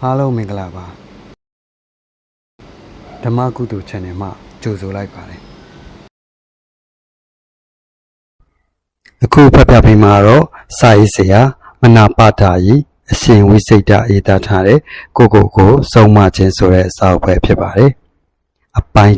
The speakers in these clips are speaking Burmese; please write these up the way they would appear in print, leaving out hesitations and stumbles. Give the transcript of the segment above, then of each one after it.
အားလုံးမင်္ဂလာပါဓမ္မကုသိုလ် channel မှာကြိုဆိုလိုက်ပါတယ်အခုဖတ်ပြပေးမှာတော့စာရေးဆရာမနာပတာကြီးအရှင်ဝိစိတ်တရေးသားထားတဲ့ကိုဆုံးမခြင်းဆိုတဲ့စာအုပ်ပဲဖြစ်ပါတယ်အပိုင်း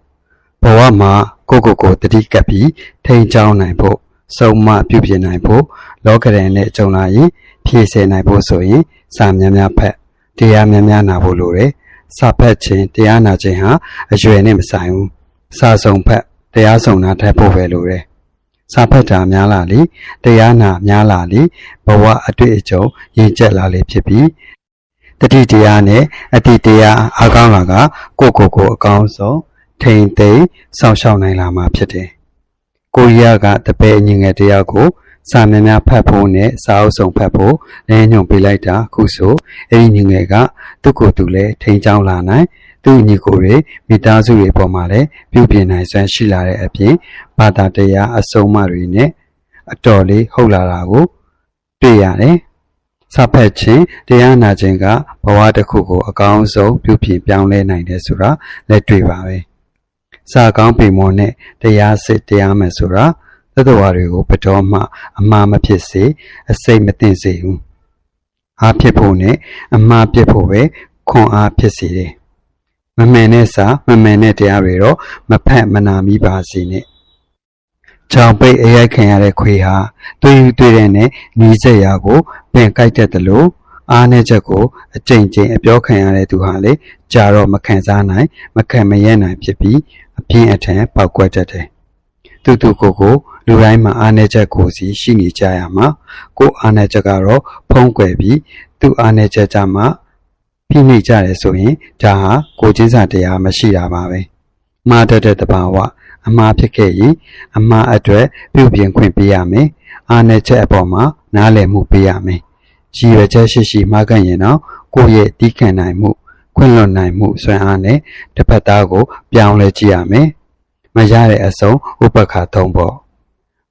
6ဘဝမှာကိုတတိကပ်ပြီးထိန်ချောင်းနိုင်ဖို့ဆုံးမပြုပြင်နိုင်ဖို့လောကရန်နဲ့ကြုံလာရင်ဖြည့်ဆည်းနိုင်ဖို့ဆိုရင်စာများဖက်တရားများနာဖို့လိုတယ်စာဖက်ခြင်းတရားနာခြင်းဟာအရွယ်နဲ့မဆိုင်ဘူးစာဆုံးဖက်တရားဆုံးနာထပ်ဖို့ပဲလိုတယ်စာဖက်တာများလာလေတရားနာများလာလေဘဝအတွေ့အကြုံရင့်ကျက်လာလေဖြစ်ပြီးတတိတရားနဲ့အတိတရားအကောင်းလာကကိုအကောင်းဆုံးထိန်သိမ်းစောင့်ရှောက်နိုင်လာမှာဖြစ်တယ်ကိုရီးယားကတပည့်အငငယ်တရားကိုစာများဖတ်ဖို့နဲ့စာအုပ်ဆုံးဖတ်ဖို့လည်းညွှန်ပေးလိုက်တာခုဆိုအဲ့ဒီငငယ်ကသူ့ကိုယ်သူလည်းထိန်ချောင်းလာနိုင်သူ့ညီကိုတွေမိသားစုတွေပေါ်မှာလည်းပြုပြင်နိုင်စွမ်းရှိလာတဲ့အပြင်ဘာသာတရားအဆုံးအမတွေနဲ့အတော်လေးဟုတ်လာတာကိုတွေ့ရတယ်စာဖတ်ခြင်းတရားနာခြင်းကဘဝတစ်ခုကိုအကောင်းဆုံးပြုပြင်ပြောင်းလဲနိုင်တယ်ဆိုတာလက်တွေ့ပါပဲစာကောင်းပေမောနဲ့တရားစစ်တရားမယ်ဆိုတာသတ္တဝါတွေကိုဘတော်မှအမှားမဖြစ်စေအစိတ်မသိစေဘူးအားဖြစ်ဖို့နဲ့အမှားပြစ်ဖို့ပဲခွန်အားဖြစ်စေတယ်မမှန်တဲ့စာမမှန်တဲ့တရားတွေတော့မဖက်မနာမိပါစေနဲ့ကြောင်ပိတ်အရိုက်ခံရတဲ့ခွေဟာတွေ့တဲ့နဲ့နီးစက်ရာကိုပင်ကိုက်တတ်တယ်လို့အားနဲ့ချက်ကိုအကြိမ်ကြိမ်အပြောခံရတဲ့သူဟာလေကြာတော့မခံစားနိုင်မခံမရဲနိုင်ဖြစ်ပြီးအပြင်းအထန်ပေါက်ကွက်တတ်တယ်သူကိုလူတိုင်းမှာအားနည်းချက်ကိုစီရှိနေကြရမှာကိုအားနည်းချက်ကတော့ဖုံးကွယ်ပြီးသူ့အားနည်းချက်ကြမှာဖိနှိပ်ကြတယ်ဆိုရင်ဒါဟာကိုချင်းစာတရားမရှိတာပါပဲမှားတတ်တဲ့တဘာဝအမှားဖြစ်ခဲ့ရင်အမှားအတွက်ပြုပြင်ခွင့်ပေးရမယ်အားနည်းချက်အပေါ်မှာနားလည်မှုပေးရမယ်ရည်ရွယ်ချက်ရှိမှားခဲ့ရင်တော့ကိုယ့်ရဲ့တီးခံနိုင်မှုခွင့်လွှတ်နိုင်မှုစွမ်းအားနဲ့တစ်ဖက်သားကိုပြောင်းလဲကြည့်ရမယ်မရတဲ့အဆုံးဥပက္ခ3ပေါ့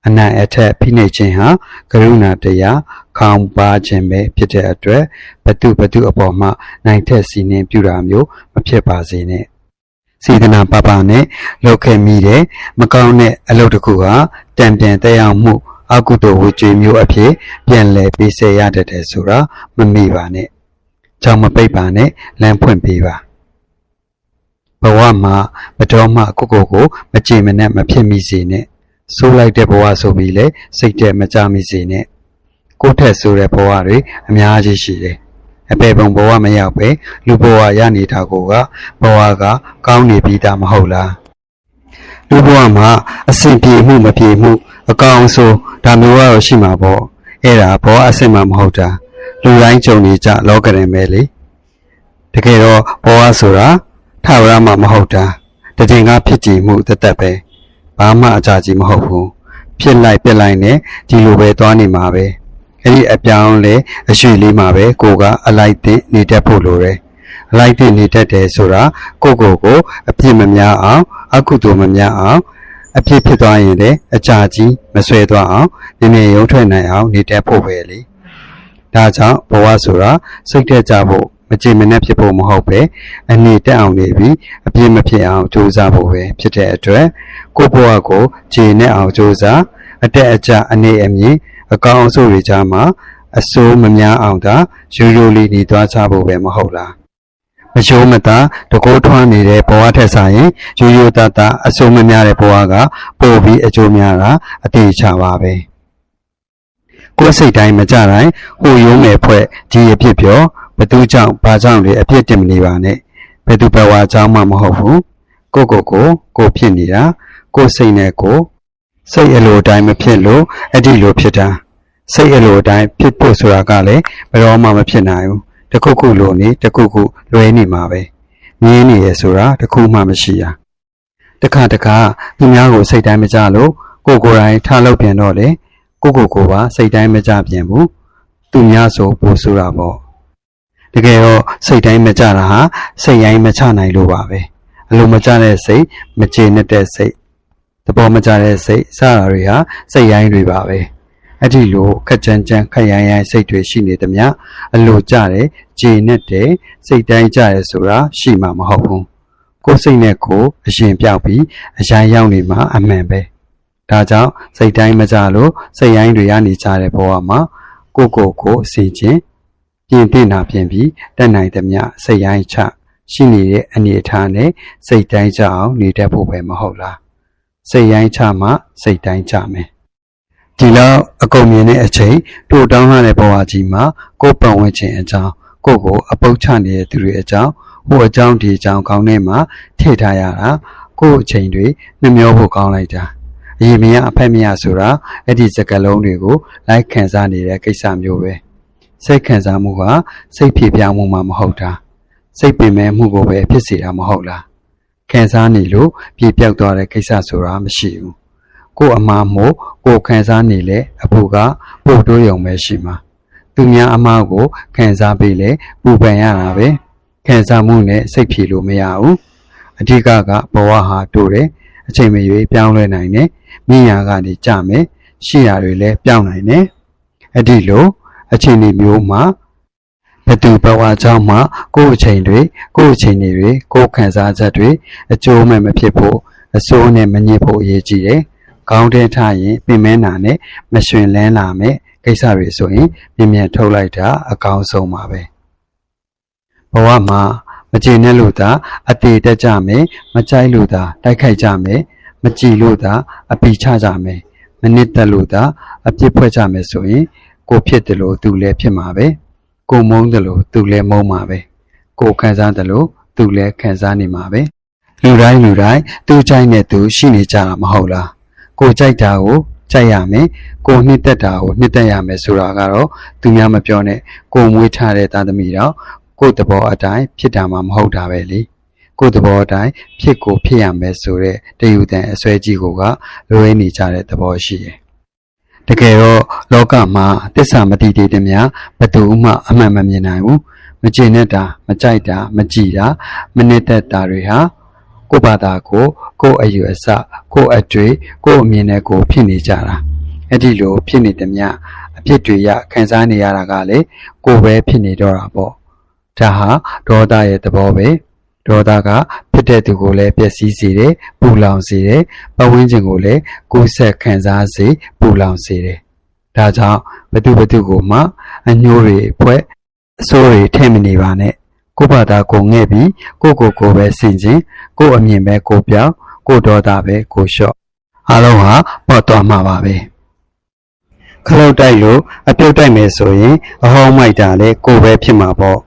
အနိုင်အထက်ဖိနှိပ်ခြင်းဟာကရုဏာတရားခေါင်းပါခြင်းပဲဖြစ်တဲ့အတွက်ဘသူအပေါ်မှာနိုင်ထက်စီနှင်းပြတာမျိုးမဖြစ်ပါစေနဲ့စေတနာပနဲ့လုပ်ခဲ့မိတဲ့မကောင်းတဲ့အလုပ်တစ်ခုဟာတန်ပြန်တက်ရောက်မှုအကုသိုလ်ဝေကြွေမျိုးအဖြစ်ပြန်လည်ပေးဆဲရတတ်တယ်ဆိုတာမမေ့ပါနဲ့ကြောင်မပိတ်ပါနဲ့လမ်းဖွင့်ပေးပါဘဝမှာမတော်မှကိုမကြည်မနဲ့မဖြစ်မိစေနဲ့ဆိုးလိုက်တဲ့ဘဝဆိုပြီးလဲစိတ်တဲ့မကြမိစေနဲ့ကိုယ့်ထက်ဆိုးတဲ့ဘဝတွေအများကြီးရှိတယ်အပေပုံဘဝမရောက်ပဲလူဘဝရနေတာကိုကဘဝကကောင်းနေပြီးသားမဟုတ်လားလူဘဝမှာအဆင်ပြေမှုမပြေမှုအကောင်ဆိုဒါမျိုးကတော့ရှိမှာပေါ့အဲ့ဒါဘဝအဆင်မှမဟုတ်တာလူတိုင်းကြုံနေကြလောကရန်ပဲလေတကယ်တော့ဘဝဆိုတာထာဝရမှမဟုတ်တာတည်ငါဖြစ်ကြည်မှုတသက်ပဲဘာမှအကြကြီးမဟုတ်ဘူးဖြစ်လိုက်ပြက်လိုက်နဲ့ဒီလိုပဲသွားနေမှာပဲအဲ့ဒီအပြောင်းလဲအရွှေ့လေးမှာပဲကိုကအလိုက်တင်နေတတ်ဖို့လိုတယ်အလိုက်တင်နေတတ်တယ်ဆိုတာကိုအပြစ်မများအောင်အကုသိုလ်မများအောင်အပြစ်ဖြစ်သွားရင်လည်းအကြကြီးမဆွဲသွားအောင်နည်းနည်းရုံထွက်နိုင်အောင်နေတတ်ဖို့ပဲလေဒါကြောင့်ဘဝဆိုတာစိတ်သက်ကြဖို့မကြည်မနဲ့ဖြစ်ဖို့မဟုတ်ပဲအနေတက်အောင်နေပြီးအပြစ်မဖြစ်အောင်ကြိုးစားဖို့ပဲဖြစ်တဲ့အတွက်ကိုဘဝကိုကြည်နဲ့အောင်ကြိုးစားအတက်အကျအနေအမြင့်အကောင်းအဆိုးတွေကြားမှာအဆိုးမများအောင်သာရိုးလေးနေသွားကြဖို့ပဲမဟုတ်လားမရိုးမသားတကိုးထွန်းနေတဲ့ဘဝထက်ဆိုင်ရင်ရိုးသားအဆိုးမများတဲ့ဘဝကပိုပြီးအကျိုးများတာအသေးချပါပဲကိုယ်စိတ်တိုင်းမကြတိုင်းဟိုရုံးမယ်ဖွဲ့ဒီအဖြစ်ပြောဘသူကြောင့်ဘာကြောင့်လဲအဖြစ်တင်မနေပါနဲ့ဘယ်သူဘဝကြောင့်မှမဟုတ်ဘူးကိုဖြစ်နေတာကိုစိတ်နဲ့ကိုစိတ်အလိုအတိုင်းမဖြစ်လို့အဲ့ဒီလိုဖြစ်တာစိတ်အလိုအတိုင်းဖြစ်ဖို့ဆိုတာကလည်းဘယ်တော့မှမဖြစ်နိုင်ဘူးတခုလိုနေတခုလွဲနေမှာပဲမြင်းနေရဆိုတာတခုမှမရှိတာတခါသူများကိုစိတ်တိုင်းမကြလို့ကိုယ်တိုင်ထားလို့ပြန်တော့လေကိုပါစိတ်တိုင်းမကြပြန်ဘူးသူများဆိုပို့ဆိုတာပေါ့တကယ်တော့စိတ်တိုင်းမကြတာဟာစိတ်ရိုင်းမချနိုင်လို့ပါပဲအလိုမကြတဲ့စိတ်မကျေနပ်တဲ့စိတ်သဘောမကျတဲ့စိတ်စတာတွေဟာစိတ်ရိုင်းတွေပါပဲအဲ့ဒီလိုခက်ကြမ်းခက်ရိုင်းစိတ်တွေရှိနေသမျှအလိုကြတယ် ကျေနပ်တယ်စိတ်တိုင်းကြရဲဆိုတာရှိမှာမဟုတ်ဘူးကိုယ်စိတ်နဲ့ကိုယ်အရင်ပြောက်ပြီးအရင်ရောက်နေမှာအမှန်ပဲဒါကြောင့်စိတ်တိုင်းမကြလို့စိတ်ရိုင်းတွေရနေကြတဲ့ဘဝမှာကိုအစီချင်းပြင်တင်တာပြင်ပြီးတက်နိုင်သမျှစိတ်ရိုင်းချရှိနေတဲ့အနေအထားနဲ့စိတ်တိုင်းကြအောင်နေတတ်ဖို့ပဲမဟုတ်လားစိတ်ရိုင်းချမှစိတ်တိုင်းကြမယ်ဒီလောက်အကုန်မြင်တဲ့အချိန်တို့တောင်းရတဲ့ဘဝကြီးမှာကိုယ်ပတ်ဝန်းကျင်အကြောင်းကိုအပုတ်ချနေတဲ့သူတွေအကြောင်းဟိုအကြောင်းဒီအကြောင်းကောင်းထဲမှာထည့်ထားရတာကိုယ်အချိန်တွေနှမျောဖို့ကောင်းလိုက်တာအရင်မရအဖက်မရဆိုတာအဲ့ဒီစကားလုံးတွေကိုလိုက်ခံစားနေတဲ့ကိစ္စမျိုးပဲစိတ်ခံစားမှုကစိတ်ဖြေပြောင်းမှုမှမဟုတ်တာစိတ်ပင်မဲ့မှုကိုပဲဖြစ်စေတာမဟုတ်လားခံစားနေလို့ပြေပြောက်သွားတဲ့ကိစ္စဆိုတာမရှိဘူးကိုယ်အမှားမို့ကိုယ်ခံစားနေလေအဖို့ကပို့တိုးရုံပဲရှိမှာသူများအမှားကိုခံစားပြီးလေပူပန်ရတာပဲခံစားမှုနဲ့စိတ်ဖြေလို့မရဘူးအဓိကဘဝဟာတိုးတယ်အချိန်မရွေးပြောင်းလဲနိုင်တယ်မြင်ရကနေကြမယ်ရှိရတွေလည်းပြောင်းနိုင်တယ်အဲ့ဒီလိုအချိန်ဒီမျိုးမှာဘသူဘဝကြောင့်မှကိုယ်အချိန်တွေကိုယ်အချိန်တွေကိုယ်ခံစားချက်တွေအကျိုးမဲ့မဖြစ်ဖို့အစိုးနဲ့မညစ်ဖို့အရေးကြီးတယ်ခေါင်းထဲထားရင်ပင်မနာနဲ့မရွှင်လန်းလာမဲ့ကိစ္စတွေဆိုရင်မြင်ထုတ်လိုက်တာအကောင်းဆုံးပါပဲဘဝမှာမကျေနပ်လို့သာအသေးတက်ကြမယ်မကြိုက်လို့သာတိုက်ခိုက်ကြမယ်မကြည်လို့သာအပီချကြမယ်မနစ်သက်လို့သာအပြစ်ဖွဲ့ကြမယ်ဆိုရင်ကိုဖြစ်တယ်လို့သူလည်းဖြစ်မှာပဲကိုမုန်းတယ်လို့သူလည်းမုန်းမှာပဲကိုခံစားတယ်လို့သူလည်းခံစားနေမှာပဲလူတိုင်းသူကြိုက်နဲ့သူရှိနေကြတာမဟုတ်လားကိုကြိုက်တာကိုကြိုက်ရမယ်ကိုနှစ်သက်တာကိုနှစ်သက်ရမယ်ဆိုတာကတော့သူများမပြောနဲ့ကိုမွေးထားတဲ့သားသမီးတော့ကိုသဘောအတိုင်းဖြစ်တာမှမဟုတ်တာပဲလေကိုသဘောအတိုင်းဖြစ်ရမယ်ဆိုတဲ့တယူတန်အစွဲကြီးကလွဲနေကြတဲ့သဘောရှိတယ်တကယ်တော့လောကမှာသစ္စာမတည်သေးတဲ့များဘယ်သူမှအမှန်မမြင်နိုင်ဘူးမကျေနပ်တာမကြိုက်တာမကြည်တာမနစ်သက်တာတွေဟာကိုယ့်ဘာသာကိုယ့်အယူအဆကိုယ့်အတွေ့ကိုယ့်အမြင်နဲ့ကိုယ်ဖြစ်နေကြတာအဲ့ဒီလိုဖြစ်နေသည်များအဖြစ်တွေရခံစားနေရတာကလေကိုယ်ပဲဖြစ်နေတော့တာပေါ့ဒါဟာဒေါသရဲ့သဘောပဲဒေါသကဖြစ်တဲ့သူကိုလည်းပျက်စီးစေတယ်ပူလောင်စေတယ်ပတ်ဝန်းကျင်ကိုလည်းကိုယ်ဆက်ခံစားစေပူလောင်စေတယ်ဒါကြောင့်ဘသူကိုမှအညိုးတွေဖွဲ့အစိုးတွေထည့်မနေပါနဲ့ကိုယ့်ဘာသာကိုငဲ့ပြီးကိုပဲစင်ခြင်းကိုယ့်အမြင်ပဲကိုပြောင်းကိုဒေါသပဲကိုလျှော့အားလုံးဟာပေါ်သွားမှာပါပဲခလုတ်တိုက်လို့အပြုတ်တိုက်မယ်ဆိုရင်အဟောင်းမိုက်တာလေကိုပဲဖြစ်မှာပေါ့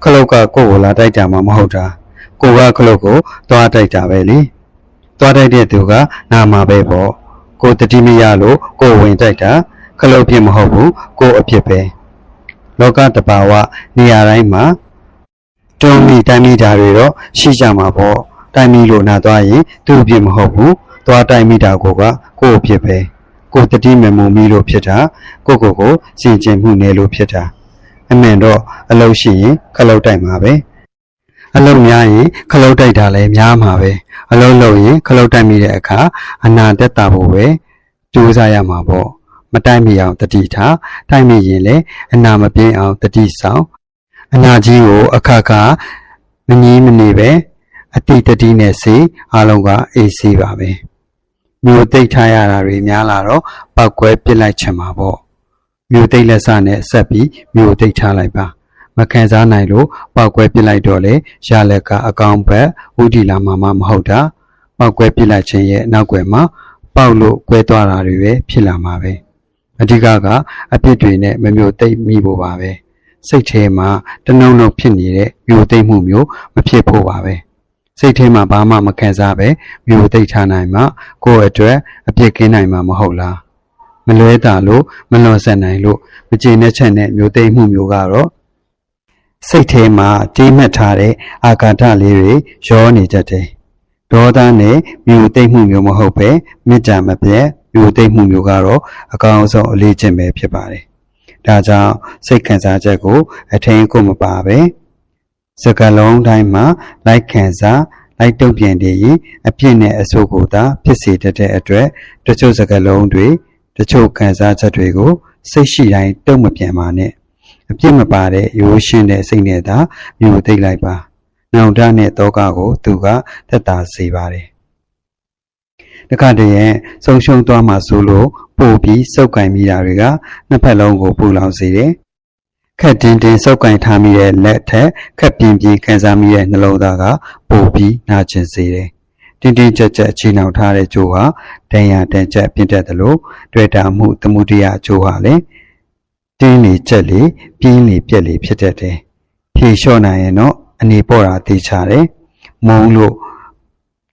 ခလုတ်ကကိုယ်ကိုလာတိုက်တာမှမဟုတ်တာကိုကခလုတ်ကိုသွားတိုက်တာပဲလေသွားတိုက်တဲ့သူကနာမှာပဲပေါ့ကိုတတိမရလို့ကိုဝင်တိုက်တာခလုတ်ဖြစ်မဟုတ်ဘူးကိုအဖြစ်ပဲလောကတဘာဝနေရာတိုင်းမှာတုံးမိတိုင်းမိတာတွေတော့ရှိကြမှာပေါ့တိုင်းမိလို့နာသွားရင်သူ့အဖြစ်မဟုတ်ဘူးသွားတိုင်းမိတာကိုအဖြစ်ပဲကိုတတိမမုံမိလို့ဖြစ်တာကိုစင်ကျင်မှုနေလို့ဖြစ်တာအမှန်တော့အလုံးရှိရင်ခလုတ်တိုက်မှာပဲအလုံးများရင်ခလုတ်တိုက်တာလည်းများမှာပဲအလုံးလုံးရင်ခလုတ်တိုက်မိတဲ့အခါအနာတက်တာဖို့ပဲကြိုးစားရမှာပေါ့မတိုက်မိအောင်တတိထားတိုက်မိရင်လည်းအနာမပြင်းအောင်တတိဆောင်အနာကြီးကိုအခါမငြီးမနေပဲအတိတတိနဲ့စေအလုံးကအေးစေးပါပဲမျိုးသိပ်ထားရတာတွေများလာတော့ပောက်ကွဲပြစ်လိုက်ချင်မှာပေါ့မျိုးသိပ်လက်စနဲ့ဆက်ပြီးမျိုးသိပ်ထားလိုက်ပါမခံစားနိုင်လို့ပောက်ကွဲပြစ်လိုက်တော့လေရလက်ကအကောင်ဘက်ဥတီလာမှာမဟုတ်တာပောက်ကွဲပြစ်လိုက်ခြင်းရဲ့နောက်ွယ်မှာပေါက်လို့ကွဲသွားတာတွေပဲဖြစ်လာမှာပဲအဓိကအပြစ်တွေနဲ့မမျိုးသိပ်မိဖို့ပါပဲစိတ်ထဲမှာတနှုံနှုံဖြစ်နေတဲ့မျိုးသိပ်မှုမျိုးမဖြစ်ဖို့ပါပဲစိတ်ထဲမှာဘာမှမခံစားပဲမျိုးသိပ်ထားနိုင်မှကိုယ့်အတွက်အပြစ်ကင်းနိုင်မှာမဟုတ်လားမလွဲတာလို့မလွန်ဆက်နိုင်လို့မကျေနပ်ချက်နဲ့မျိုးသိပ်မှုမျိုးကတော့စိတ်ထဲမှာတီးမှတ်ထားတဲ့အာဃာတလေးတွေရောနေတတ်တယ်ဒေါသနဲ့မျိုးသိပ်မှုမျိုးမဟုတ်ပဲမေတ္တာမပြတ်မျိုးသိပ်မှုမျိုးကတော့အကောင်းဆုံးအလေးကျင့်ပဲဖြစ်ပါတယ်ဒါကြောင့်စိတ်ခံစားချက်ကိုအထင်ကိုမပါပဲစကားလုံးတိုင်းမှာလိုက်ခံစားလိုက်တုံ့ပြန်နေရင်အပြစ်နဲ့အဆိုးကိုသာဖြစ်စေတတ်တဲ့အတွက်တချို့စကားလုံးတွေတချို့ခံစားချက်တွေကိုစိတ်ရှိတိုင်းတုံ့မပြန်ပါနဲ့ အပြစ်မပါတဲ့ရိုးရှင်းတဲ့စိတ်နဲ့သာမြို့သိမ့်လိုက်ပါနောင်တနဲ့တောကကိုသူကသက်သာစေပါတယ်တခါတည်းဆုံးရှုံးသွားမှဆိုလို့ပို့ပြီးစုပ်ကင်မိတာတွေကနှစ်ဖက်လုံးကိုပူလောင်စေတယ်ခက်တင်းတင်းစုပ်ကင်ထားမိတဲ့လက်ထက်ခက်ပြင်းပြင်းခံစားမိတဲ့နှလုံးသားကပို့ပြီးနာကျင်စေတယ်တင်းတင်းကြပ်ကြပ်ချီနှောင်ထားတဲ့ကြိုးဟာတန်ရာတန်ကြပ်ပြင့်တတ်တယ်လို့တွေ့တာမှုသမှုတရားကြိုးဟာလည်းတင်းလေကြက်လေပြင်းလေပြက်လေဖြစ်တတ်တယ်ဖြေလျှော့နိုင်ရင်တော့အနေပေါ်တာသိချတယ်မုံလို့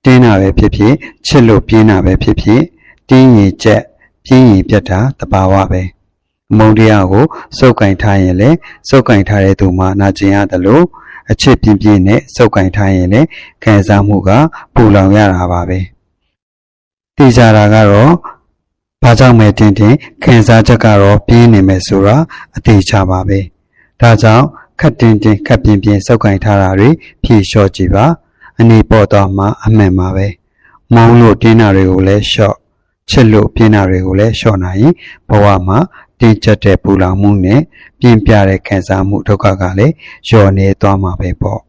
တင်းတာပဲဖြစ်ဖြစ်ချစ်လို့ပြင်းတာပဲဖြစ်ဖြစ်တင်းရင်ကြက်ပြင်းရင်ပြက်တာတဘာဝပဲမုံတရားကိုစုပ်ကင်ထားရင်လည်းစုပ်ကင်ထားတဲ့သူမှနာကျင်ရတယ်လို့အချစ်ပြင်းပြင်းနဲ့စုပ်ကင်ထားရင်လည်းခံစားမှုကပူလောင်ရတာပါပဲသိကြတာကတော့ဘာကြောင့်မဲတင်းတင်းခံစားချက်ကတော့ပြင်းနေမယ်ဆိုတာအသေးချပါပဲဒါကြောင့်ခက်တင်းတင်းခက်ပြင်းပြင်းစုပ်ကင်ထားတာတွေဖြေလျှော့ကြည့်ပါအနေပေါ်တော့မှအမှန်ပါပဲမုံလို့တင်းတာတွေကိုလည်းလျှော့ချစ်လို့ပြင်းတာတွေကိုလည်းလျှော့နိုင်ရင်ဘဝမှာတင်းကျပ်တဲ့ပူလောင်မှုနဲ့ပြင်းပြတဲ့ခံစားမှုဒုက္ခကလည်းလျော့နေသွားမှာပဲပေါ့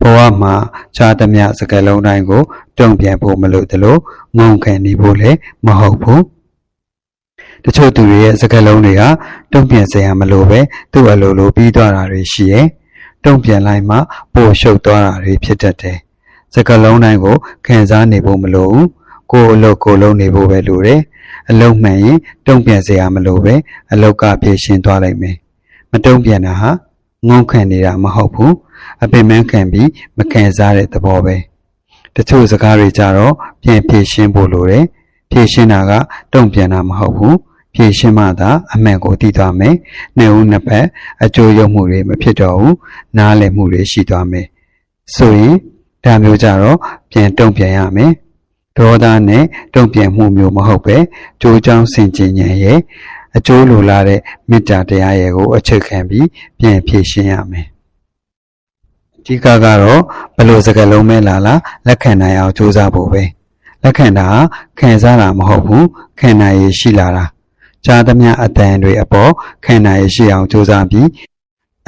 ဘဝမှာခြားသမျှစကားလုံးတိုင်းကိုတုံ့ပြန်ဖို့မလိုသလိုငုံခံနေဖို့လည်းမဟုတ်ဘူးတချို့သူတွေရဲ့စကားလုံးတွေကတုံ့ပြန်စရာမလိုပဲသူ့အလိုလိုပြီးသွားတာတွေရှိရဲ့တုံ့ပြန်လိုက်မှပိုရှုပ်သွားတာတွေဖြစ်တတ်တယ်စကားလုံးတိုင်းကိုခံစားနေဖို့မလိုဘူးကိုယ်အလုပ်ကိုလုံးနေဖို့ပဲလိုတယ်အလုံးမှန်ရင်တုံ့ပြန်စရာမလိုပဲအလောက်ကပြေရှင်းသွားလိုက်မယ်မတုံ့ပြန်တာဟာငုံခံနေတာမဟုတ်ဘူးအပင်ပန်းခံပြီးမခံစားတဲ့သဘောပဲတချို့စကားတွေကြတော့ပြန်ပြေရှင်းဖို့လိုတယ်ပြေရှင်းတာကတုံ့ပြန်တာမဟုတ်ဘူးပြေရှင်းမှသာအမှန်ကိုသိသွားမယ်နှစ်ဦးနှစ်ဖက်အကျိုးရုံမှုတွေမဖြစ်တော့ဘူးနားလည်မှုတွေရှိသွားမယ်ဆိုရင်ဒါမျိုးကြတော့ပြန်တုံ့ပြန်ရမယ်ဒေါသနဲ့တုံ့ပြန်မှုမျိုးမဟုတ်ပဲကြိုးကြောင်းဆင်ခြင်ဉာဏ်ရဲ့အကျိုးလိုလားတဲ့မေတ္တာတရားရဲ့ကိုအခြေခံပြီးပြန်ဖြေရှင်းရမယ်ဒီကတော့ဘလို့စကားလုံးမဲလာလက်ခံနိုင်အောင်ကြိုးစားဖို့ပဲလက်ခံတာခံစားတာမဟုတ်ဘူးခံနိုင်ရရှိလာတာကြားသမျှအတန်တွေအပေါ်ခံနိုင်ရရှိအောင်ကြိုးစားပြီး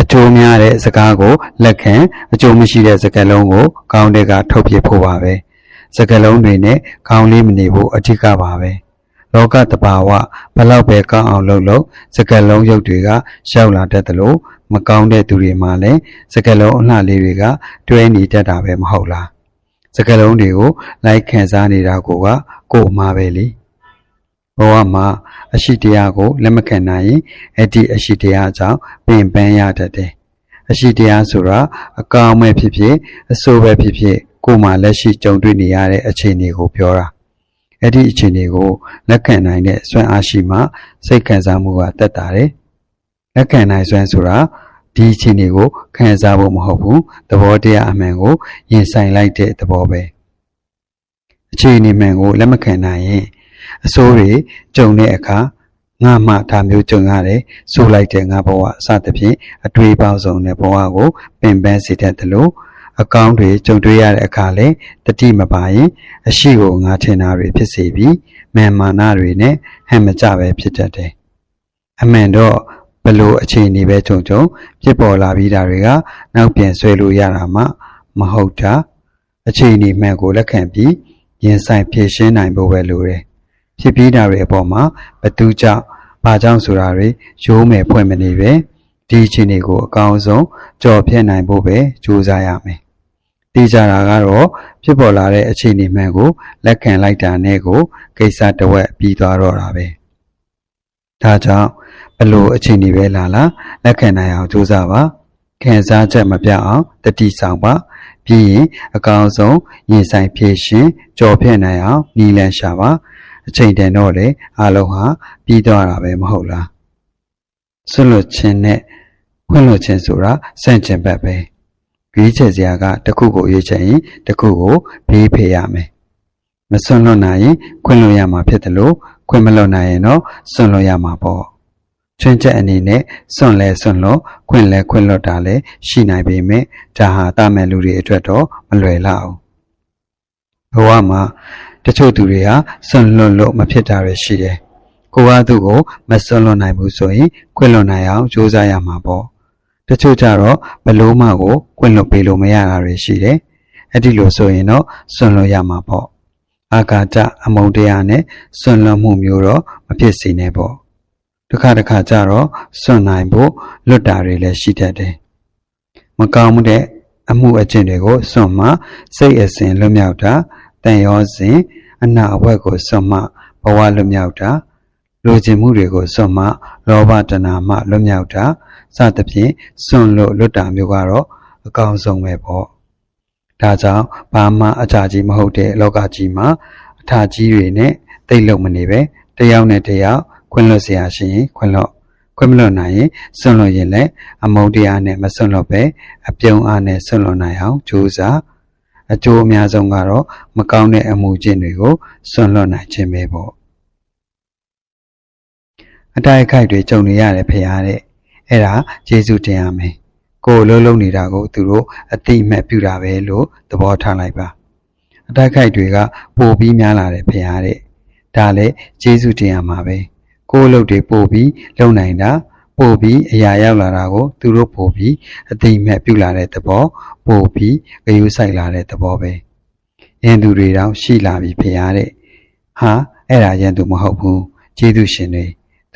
အကျိုးများတဲ့စကားကိုလက်ခံအကျိုးမရှိတဲ့စကားလုံးကိုကောင်းတဲ့ကထုတ်ပြဖို့ပါပဲစကားလုံးတွေနဲ့ကောင်းလေးမနေဖို့အထူးကပါပဲလောကတဘာဝဘလောက်ပဲကောင်းအောင်လုပ်စကားလုံးရုပ်တွေကရောက်လာတတ်တယ်လို့မကောင်းတဲ့သူတွေမှလည်းစကားလုံးအလှလေးတွေကတွဲနေတတ်တာပဲမဟုတ်လားစကားလုံးတွေကိုလိုက်ခံစားနေတာကိုအမှားပဲလေဘဝမှာအရှိတရားကိုလက်မခံနိုင်ရင်အဲ့ဒီအရှိတရားကြောင့်ပင်ပန်းရတတ်တယ်အရှိတရားဆိုတာအကောင်းမဲ့ဖြစ်ဖြစ်အဆိုးပဲဖြစ်ဖြစ်ကိုယ်မှလက်ရှိကြုံတွေ့နေရတဲ့အခြေအနေကိုပြောတာအဲ့ဒီအခြေအနေကိုလက်ခံနိုင်တဲ့စွမ်းအားရှိမှစိတ်ခံစားမှုကတက်တာတယ်လက်ခံနိုင်စွမ်းဆိုတာဒီအခြေအနေကိုခံစားဖို့မဟုတ်ဘူးသဘောတရားအမှန်ကိုရင်ဆိုင်လိုက်တဲ့သဘောပဲအခြေအနေမှန်ကိုလက်မခံနိုင်ရင်အဆိုးတွေကြုံတဲ့အခါငါမှဒါမျိုးကြုံရတယ်ဆိုလိုက်တဲ့ငါဘဝအစသဖြင့်အတွေ့အပေါင်းဆုံးတဲ့ဘဝကိုပင်ပန်းစေတတ်တယ်လို့အကောင်းတွေကြုံတွေ့ရတဲ့အခါလဲတတိမပါရင်အရှိကိုငါထင်တာတွေဖြစ်စေပြီးမာန်မာနတွေနဲ့ဟန်မကြပဲဖြစ်တတ်တယ်အမှန်တော့ဘလို့အခြေအနေပဲကြုံဖြစ်ပေါ်လာပြီးတာတွေကနောက်ပြန်ဆွဲလို့ရတာမှမဟုတ်တာအခြေအနေမှန်ကိုလက်ခံပြီးရင်ဆိုင်ဖြေရှင်းနိုင်ဖို့ပဲလိုတယ်ဖြစ်ပြီးတာတွေအပေါ်မှာဘသူကြောင့်ဘာကြောင့်ဆိုတာတွေရိုးမယ်ဖွင့်မနေပဲဒီအခြေအနေကိုအကောင်းဆုံးကြော်ဖြတ်နိုင်ဖို့ပဲကြိုးစားရမယ်သိကြတာကတော့ဖြစ်ပေါ်လာတဲ့အခြေအနေမှန်ကိုလက်ခံလိုက်တာနဲ့ကိုကိစ္စတစ်ဝက်ပြီးသွားတော့တာပဲဒါကြောင့်ဘလို့အခြေအနေပဲလာလက်ခံနိုင်အောင်ကြိုးစားပါခံစားချက်မပြအောင်တတိဆောင်ပါပြီးရင်အကောင်းဆုံးရင်ဆိုင်ဖြည့်ရှင်ကြော်ဖြတ်နိုင်အောင်နီလန်ရှာပါအချိန်တန်တော့လေအားလုံးဟာပြီးသွားတာပဲမဟုတ်လားဆွလွတ်ခြင်းနဲ့ခွင့်လွတ်ခြင်းဆိုတာစန့်ကျင်ဘက်ပဲရွေးချယ်စရာကတစ်ခုကိုရွေးချယ်ရင်တစ်ခုကိုဘေးဖယ်ရမယ်မဆွလွတ်နိုင်ရင်ခွင့်လွတ်ရမှာဖြစ်တယ်လို့ခွင့်မလွတ်နိုင်ရင်တော့ဆွလွတ်ရမှာပေါ့ချွင်းချက်အနေနဲ့ဆွလွတ်ခွင့်လွတ်တာလည်းရှိနိုင်ပေမဲ့ဒါဟာတာမန်လူတွေအတွက်တော့မလွယ်လောက်ဘဝမှာတချို့သူတွေဟာဆွလွတ်လို့မဖြစ်တာတွေရှိတယ် ကိုကသူ့ကိုမစွန့်လွတ်နိုင်ဘူးဆိုရင်ခွင့်လွတ်နိုင်အောင်ကြိုးစားရမှာပေါ့တချို့ကြတော့ဘလို့မှကိုခွင့်လွတ်ပေးလို့မရတာတွေရှိတယ်အဲ့ဒီလိုဆိုရင်တော့စွန့်လွတ်ရမှာပေါ့အာဃာတအမုန်းတရားနဲ့စွန့်လွတ်မှုမျိုးတော့မဖြစ်စေနဲ့ပေါ့တစ်ခါကြတော့စွန့်နိုင်ဖို့လွတ်တာတွေလည်းရှိတတ်တယ်မကောင်းမှုတဲ့အမှုအကျင့်တွေကိုစွန့်မှစိတ်အစဉ်လွတ်မြောက်တာတန်ရောစဉ်အနာအဝက်ကိုစွန့်မှဘဝလွတ်မြောက်တာလိုချင်မှုတွေကိုစွန့်မှလောဘတဏှာမှလွတ်မြောက်တာစသဖြင့်စွန့်လို့လွတ်တာမျိုးကတော့အကောင်းဆုံးပဲပေါ့ဒါကြောင့်ဘာမှအကြကြီးမဟုတ်တဲ့လောကကြီးမှာအထာကြီးတွေနဲ့တိတ်လုံမနေပဲတယောက်နဲ့တယောက်ခွင့်လွတ်เสียရှိရင်ခွင့်လွတ်ခွင့်မလွတ်နိုင်ရင်စွန့်လွတ်ရင်လည်းအမုန်းတရားနဲ့မစွန့်လွတ်ပဲအပြုံးအားနဲ့စွန့်လွတ်နိုင်အောင်ကြိုးစားအကျိုးအများဆုံးကတော့မကောင်းတဲ့အမှုကျင့်တွေကိုစွန့်လွတ်နိုင်ခြင်းပဲပေါ့အတိုက်အခိုက်တွေကြုံနေရတယ်ဖေဟာတဲ့အဲ့ဒါယေရှုတင်ရမယ်ကိုယ်လုံးနေတာကိုသူတို့အတိအမှတ်ပြုတာပဲလို့သဘောထားလိုက်ပါအတိုက်ခိုက်တွေကပိုပြီးများလာတယ်ဖေဟာတဲ့ဒါလည်းယေရှုတင်ရမှာပဲကိုယ်လုံးတွေပိုပြီးလုံနိုင်တာပိုပြီးအရာရောက်လာတာကိုသူတို့ပိုပြီးအတိအမှတ်ပြုလာတဲ့သဘောပိုပြီးဂရုစိုက်လာတဲ့သဘောပဲရန်သူတွေတောင်ရှိလာပြီဖေဟာတဲ့ဟာအဲ့ဒါရန်သူမဟုတ်ဘူးယေရှုရှင်တွေ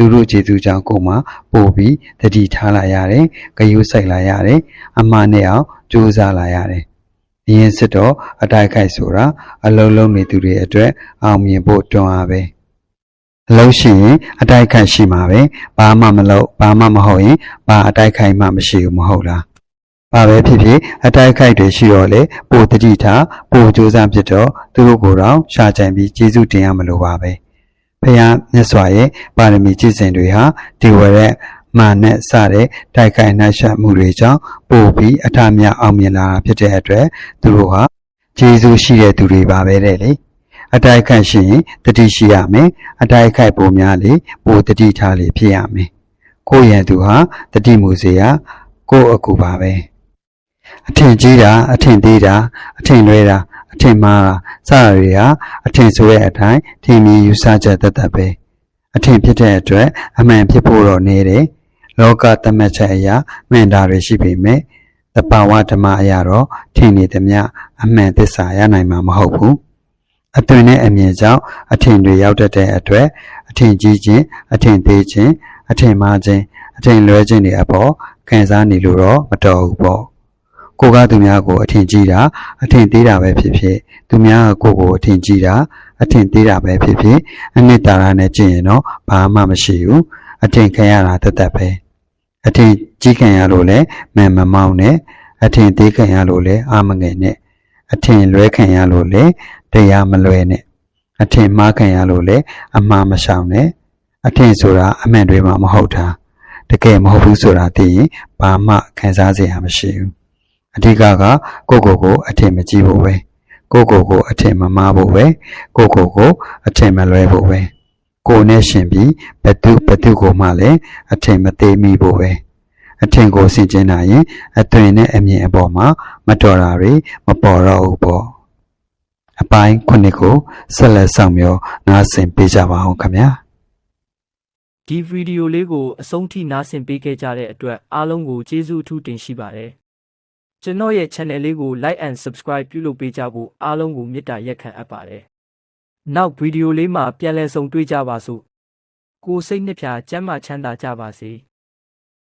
သူတို့ကျေးဇူးကြောင့်ကိုယ်မှာပို့ပြီးတတိထားလာရတယ်၊ဂရုစိုက်လာရတယ်၊အမှားနဲ့အောင်ကြိုးစားလာရတယ်။ဒီရင်စစ်တော့အတိုက်ခိုက်ဆိုတာအလုံးလုံးနေသူတွေအတွက်အောင်မြင်ဖို့တွန်းအားပဲ။အလုံးရှိရင်အတိုက်ခိုက်ရှိမှာပဲ။ဘာမှမလုပ်ဘာမှမဟုတ်ရင်ဘာအတိုက်ခိုက်မှမရှိဘူးမဟုတ်လား။ဘာပဲဖြစ်ဖြစ်အတိုက်ခိုက်တွေရှိတော့လေပို့တတိထားပို့ကြိုးစားဖြစ်တော့သူတို့ကိုယ်တော့ရှာကြံပြီးကျေးဇူးတင်ရမလို့ပါပဲ။ဖယားမြတ်စွာရဲ့ပါရမီကျင့်စဉ်တွေဟာဒီဝရက်မာနဲ့စတဲ့တိုက်ခိုက်နှိုက်ယှက်မှုတွေကြောင့်ပို့ပြီးအထမြောက်အောင်မြင်လာတာဖြစ်တဲ့အတွက်သူတို့ဟာကျေးဇူးရှိတဲ့သူတွေပါပဲတဲ့လေအတိုက်ခိုက်ရှိရင်တတိရှိရမယ်အတိုက်ခိုက်ပုံများလေပို့တတိထားလေဖြစ်ရမယ်ကိုယ့်ရန်သူဟာတတိမှုစေရကိုယ့်အကူပါပဲအထင်ကြီးတာအထင်သေးတာအထင်လွဲတာအထင်မှားတာစတာတွေဟာအထင်ဆိုတဲ့အတိုင်းထင်မြင်ယူဆချက်တတ်ပဲအထင်ဖြစ်တဲ့အတွက်အမှန်ဖြစ်ဖို့တော့နေတယ်လောကသတ်မှတ်ချက်အရာမှန်တာတွေရှိပေမဲ့သဘာဝဓမ္မအရာတော့ထင်နေသမျှအမှန်သစ္စာရနိုင်မှာမဟုတ်ဘူးအသွင်နဲ့အမြင်ကြောင့်အထင်တွေရောက်တတ်တဲ့အတွက်အထင်ကြီးခြင်းအထင်သေးခြင်းအထင်မှားခြင်းအထင်လွဲခြင်းတွေအပေါ်ခံစားနေလို့တော့မတော်ဘူးပေါ့ကိုကသူများကိုအထင်ကြီးတာအထင်သေးတာပဲဖြစ်ဖြစ်သူများကကိုကိုအထင်ကြီးတာအထင်သေးတာပဲဖြစ်ဖြစ်အနှစ်သာရနဲ့ကြည့်ရင်တော့ဘာမှမရှိဘူးအထင်ခံရတာတသက်ပဲအထင်ကြီးခံရလို့လဲမန်မမောင်းနဲ့အထင်သေးခံရလို့လဲအာမငယ်နဲ့အထင်လွဲခံရလို့လဲတရားမလွဲနဲ့အထင်မှားခံရလို့လဲအမှားမရှောင်နဲ့အထင်ဆိုတာအမှန်တွေမှမဟုတ်တာတကယ်မဟုတ်ဘူးဆိုတာသိရင်ဘာမှခံစားစရာမရှိဘူးအဓိကကကိုအထင်မကြီးဖို့ပဲကိုအထင်မမှားဖို့ပဲကိုအထင်မလွဲဖို့ပဲကိုနဲ့ရှင်ပြီးဘသူကိုမှလည်းအထင်မသေးမိဖို့ပဲအထင်ကိုဆင်ကျင်နိုင်ရင်အသွင်နဲ့အမြင်အပေါ်မှာမတော်တာတွေမပေါ်တော့ဘူးပေါ့အပိုင်းခုနှစ်ကိုဆက်လက်ဆောင်မျှော်နားဆင်ပေးကြပါအောင်ခင်ဗျာဒီဗီဒီယိုလေးကိုအဆုံးထိနားဆင်ပေးခဲ့ကြတဲ့အတွက်အားလုံးကိုကျေးဇူးအထူးတင်ရှိပါတယ်ကျွန်တော်ရဲ့ channel လေးကို like and subscribe ပြုလုပ်ပေးကြဖို့အားလုံးကိုမေတ္တာရက်ခံအပ်ပါတယ်နောက်ဗီဒီယိုလေးမှာပြန်လည်ဆုံတွေ့ကြပါစို့ကိုစိတ်နှစ်ဖြာကျန်းမာချမ်းသာကြပါစေ